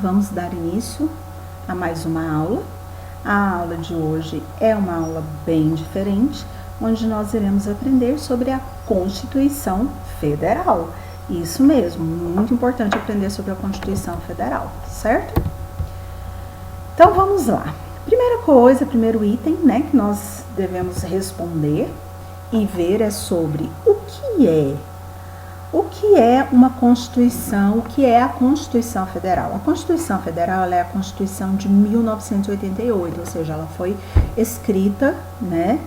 vamos dar início a mais uma aula. A aula de hoje é uma aula bem diferente, onde nós iremos aprender sobre a Constituição Federal. Isso mesmo, muito importante aprender sobre a Constituição Federal, certo? Então vamos lá. Primeira coisa, primeiro item, né, que nós devemos responder e ver é sobre o que é uma Constituição, o que é a Constituição Federal. A Constituição Federal ela é a Constituição de 1988, ou seja, ela foi escrita, né,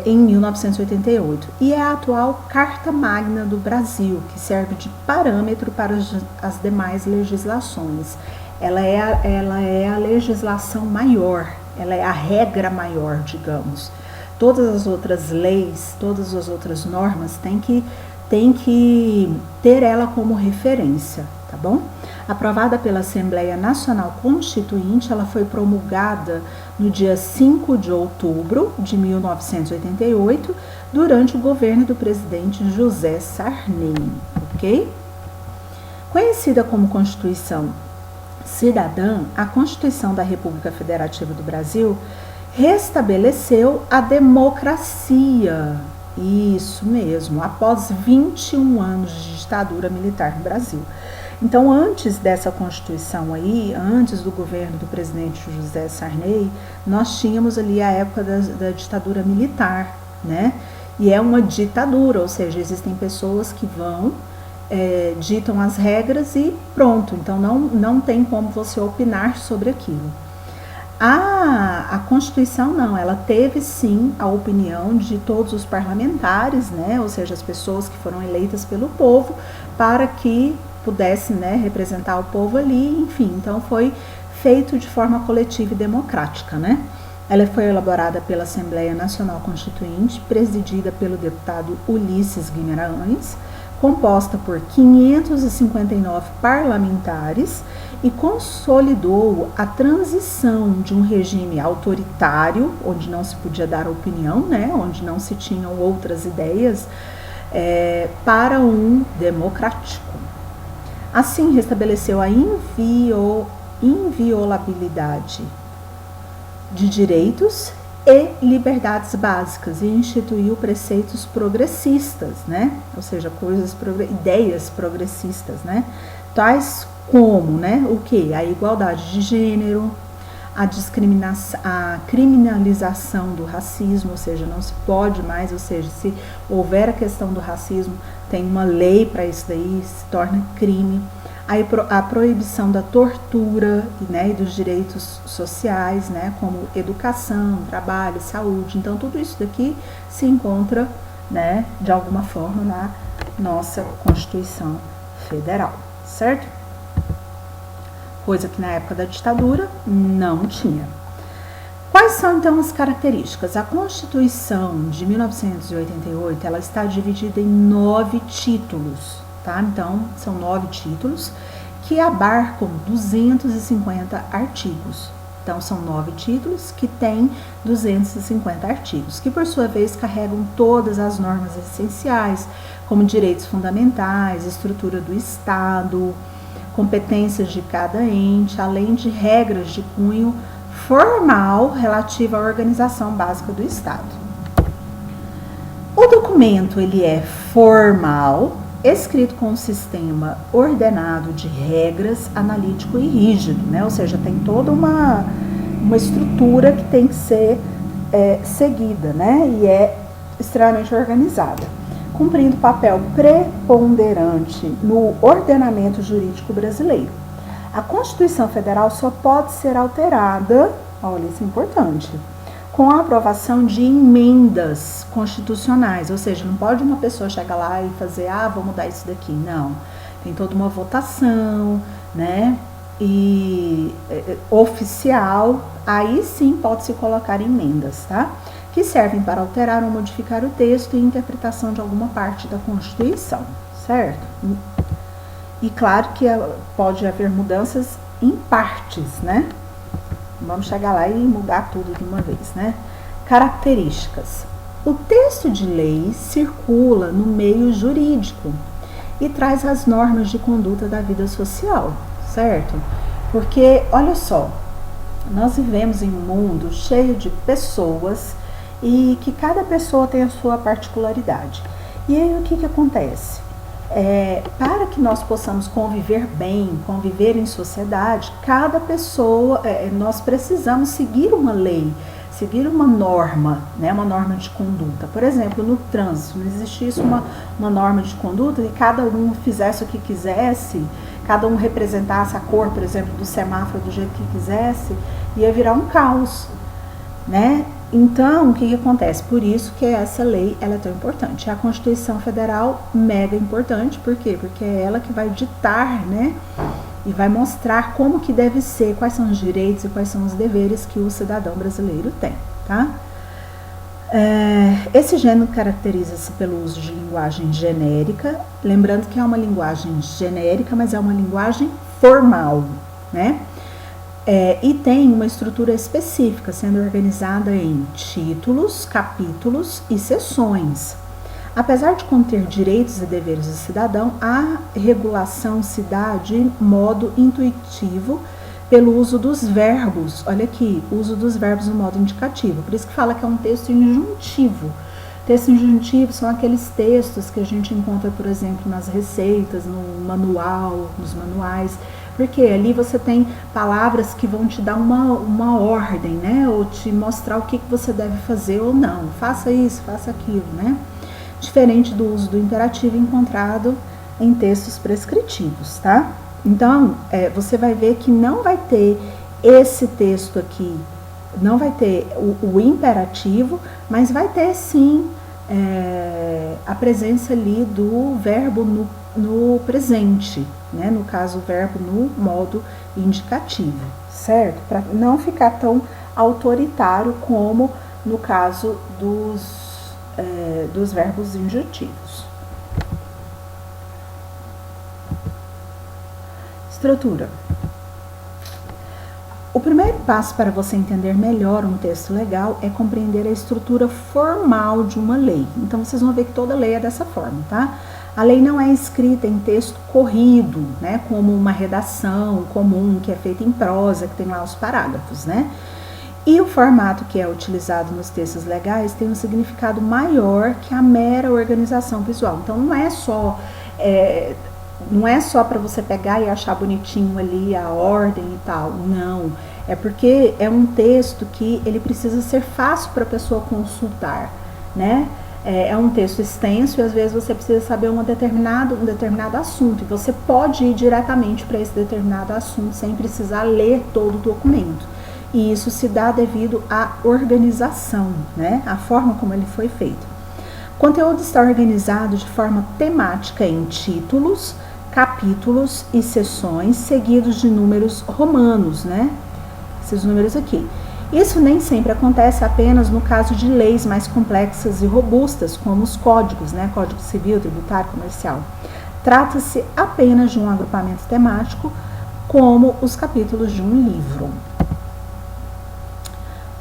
em 1988 e é a atual Carta Magna do Brasil, que serve de parâmetro para as demais legislações. Ela é a legislação maior, ela é a regra maior, digamos. Todas as outras leis, todas as outras normas têm que ter ela como referência, tá bom? Aprovada pela Assembleia Nacional Constituinte, ela foi promulgada no dia 5 de outubro de 1988, durante o governo do presidente José Sarney, ok? Conhecida como Constituição Cidadã, a Constituição da República Federativa do Brasil restabeleceu a democracia. Isso mesmo, após 21 anos de ditadura militar no Brasil. Então, antes dessa Constituição aí, antes do governo do presidente José Sarney, nós tínhamos ali a época da ditadura militar, né? E é uma ditadura, ou seja, existem pessoas que vão, ditam as regras e pronto. Então, não tem como você opinar sobre aquilo. A Constituição não, ela teve sim a opinião de todos os parlamentares, né, ou seja, as pessoas que foram eleitas pelo povo para que pudessem, né, representar o povo ali, enfim, então foi feito de forma coletiva e democrática, né. Ela foi elaborada pela Assembleia Nacional Constituinte, presidida pelo deputado Ulisses Guimarães, composta por 559 parlamentares e consolidou a transição de um regime autoritário, onde não se podia dar opinião, né, onde não se tinham outras ideias, para um democrático. Assim, restabeleceu a inviolabilidade de direitos e liberdades básicas e instituiu preceitos progressistas, né? Ou seja, ideias progressistas, né? Tais como, né? O que? A igualdade de gênero, a criminalização do racismo, ou seja, não se pode mais, ou seja, se houver a questão do racismo, tem uma lei para isso daí, se torna crime. A proibição da tortura, né, e dos direitos sociais, né, como educação, trabalho, saúde. Então, tudo isso daqui se encontra, né, de alguma forma na nossa Constituição Federal, certo? Coisa que na época da ditadura não tinha. Quais são, então, as características? A Constituição de 1988, ela está dividida em 9 títulos. Tá? Então, são 9 títulos que abarcam 250 artigos. Então, são 9 títulos que têm 250 artigos, que por sua vez carregam todas as normas essenciais, como direitos fundamentais, estrutura do Estado, competências de cada ente, além de regras de cunho formal relativa à organização básica do Estado. O documento, ele é formal, escrito com um sistema ordenado de regras, analítico e rígido, né? Ou seja, tem toda uma estrutura que tem que ser seguida, né? E é extremamente organizada, cumprindo papel preponderante no ordenamento jurídico brasileiro. A Constituição Federal só pode ser alterada, olha, isso é importante, com a aprovação de emendas constitucionais, ou seja, não pode uma pessoa chegar lá e fazer, vou mudar isso daqui, não. Tem toda uma votação, né, e oficial, aí sim pode-se colocar emendas, tá? Que servem para alterar ou modificar o texto e interpretação de alguma parte da Constituição, certo? E claro que pode haver mudanças em partes, né? Vamos chegar lá e mudar tudo de uma vez, né? Características. O texto de lei circula no meio jurídico e traz as normas de conduta da vida social, certo? Porque, olha só, nós vivemos em um mundo cheio de pessoas e que cada pessoa tem a sua particularidade. E aí o que acontece? Para que nós possamos conviver bem, conviver em sociedade, cada pessoa, nós precisamos seguir uma lei, seguir uma norma, né, uma norma de conduta. Por exemplo, no trânsito, não existisse uma norma de conduta e cada um fizesse o que quisesse, cada um representasse a cor, por exemplo, do semáforo do jeito que quisesse, ia virar um caos, né? Então, o que acontece? Por isso que essa lei ela é tão importante. A Constituição Federal, mega importante, por quê? Porque é ela que vai ditar, né? E vai mostrar como que deve ser, quais são os direitos e quais são os deveres que o cidadão brasileiro tem, tá? Esse gênero caracteriza-se pelo uso de linguagem genérica, lembrando que é uma linguagem genérica, mas é uma linguagem formal, né? E tem uma estrutura específica, sendo organizada em títulos, capítulos e seções. Apesar de conter direitos e deveres do cidadão, a regulação se dá de modo intuitivo pelo uso dos verbos. Olha aqui, uso dos verbos no modo indicativo. Por isso que fala que é um texto injuntivo. Texto injuntivo são aqueles textos que a gente encontra, por exemplo, nas receitas, no manual, nos manuais, porque ali você tem palavras que vão te dar uma ordem, né? Ou te mostrar o que você deve fazer ou não. Faça isso, faça aquilo, né? Diferente do uso do imperativo encontrado em textos prescritivos, tá? Então, você vai ver que não vai ter esse texto aqui, não vai ter o imperativo, mas vai ter sim a presença ali do verbo no presente, né? No caso, o verbo no modo indicativo, certo? Para não ficar tão autoritário como no caso dos verbos injuntivos. Estrutura. O primeiro passo para você entender melhor um texto legal é compreender a estrutura formal de uma lei. Então, vocês vão ver que toda lei é dessa forma, tá? A lei não é escrita em texto corrido, né? Como uma redação comum que é feita em prosa, que tem lá os parágrafos, né? E o formato que é utilizado nos textos legais tem um significado maior que a mera organização visual. Então, não é só para você pegar e achar bonitinho ali a ordem e tal, não. É porque é um texto que ele precisa ser fácil para a pessoa consultar, né? É um texto extenso e às vezes você precisa saber um determinado assunto. E você pode ir diretamente para esse determinado assunto sem precisar ler todo o documento. E isso se dá devido à organização, né? A forma como ele foi feito. O conteúdo está organizado de forma temática em títulos, capítulos e seções, seguidos de números romanos, né? Esses números aqui. Isso nem sempre acontece apenas no caso de leis mais complexas e robustas, como os códigos, né? Código civil, tributário, comercial. Trata-se apenas de um agrupamento temático, como os capítulos de um livro.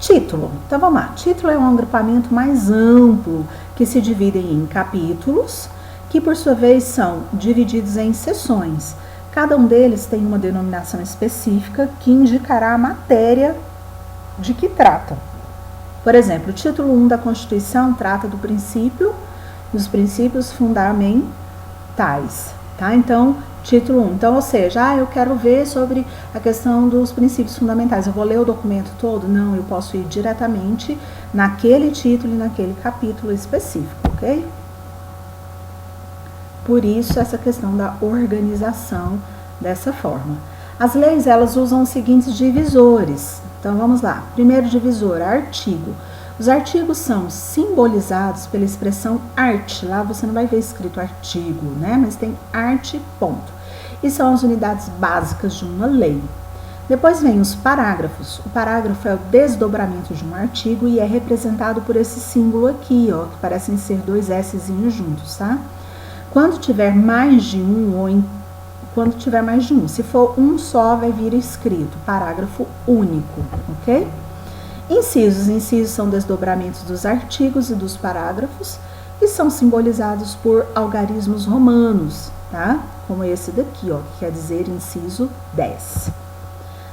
Título. Então vamos lá. Título é um agrupamento mais amplo que se divide em capítulos, que por sua vez são divididos em seções. Cada um deles tem uma denominação específica que indicará a matéria de que trata. Por exemplo, o título 1 da Constituição trata do princípio, dos princípios fundamentais, tá? Então, título 1. Então, ou seja, eu quero ver sobre a questão dos princípios fundamentais. Eu vou ler o documento todo? Não, eu posso ir diretamente naquele título e naquele capítulo específico, ok? Por isso, essa questão da organização dessa forma. As leis, elas usam os seguintes divisores. Então, vamos lá. Primeiro divisor, artigo. Os artigos são simbolizados pela expressão arte. Lá você não vai ver escrito artigo, né? Mas tem arte, ponto. E são as unidades básicas de uma lei. Depois vem os parágrafos. O parágrafo é o desdobramento de um artigo e é representado por esse símbolo aqui, ó, que parecem ser dois Szinhos juntos, tá? Quando tiver mais de um, se for um só, vai vir escrito parágrafo único, ok? Incisos. Incisos são desdobramentos dos artigos e dos parágrafos e são simbolizados por algarismos romanos, tá? como esse daqui, ó, que quer dizer inciso 10.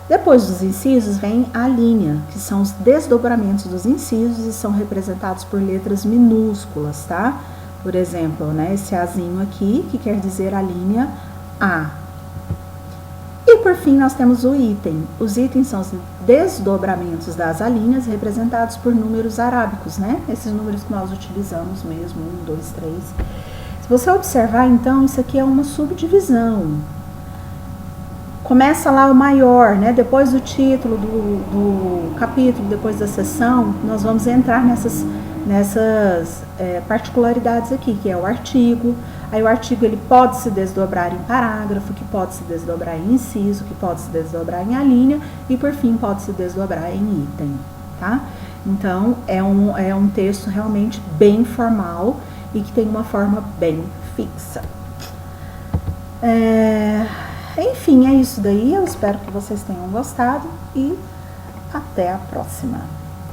Depois dos incisos vem a linha, que são os desdobramentos dos incisos e são representados por letras minúsculas, tá? Por exemplo, né, esse Azinho aqui, que quer dizer a linha A. E por fim, nós temos o item. Os itens são os desdobramentos das alíneas representados por números arábicos, né? Esses números que nós utilizamos mesmo, 1, 2, 3. Se você observar, então, isso aqui é uma subdivisão. Começa lá o maior, né? Depois do título do capítulo, depois da seção, nós vamos entrar nessas particularidades aqui, que é o artigo. Aí o artigo ele pode se desdobrar em parágrafo, que pode se desdobrar em inciso, que pode se desdobrar em alínea e por fim pode se desdobrar em item, tá? Então é um texto realmente bem formal e que tem uma forma bem fixa. Enfim, é isso daí. Eu espero que vocês tenham gostado e até a próxima.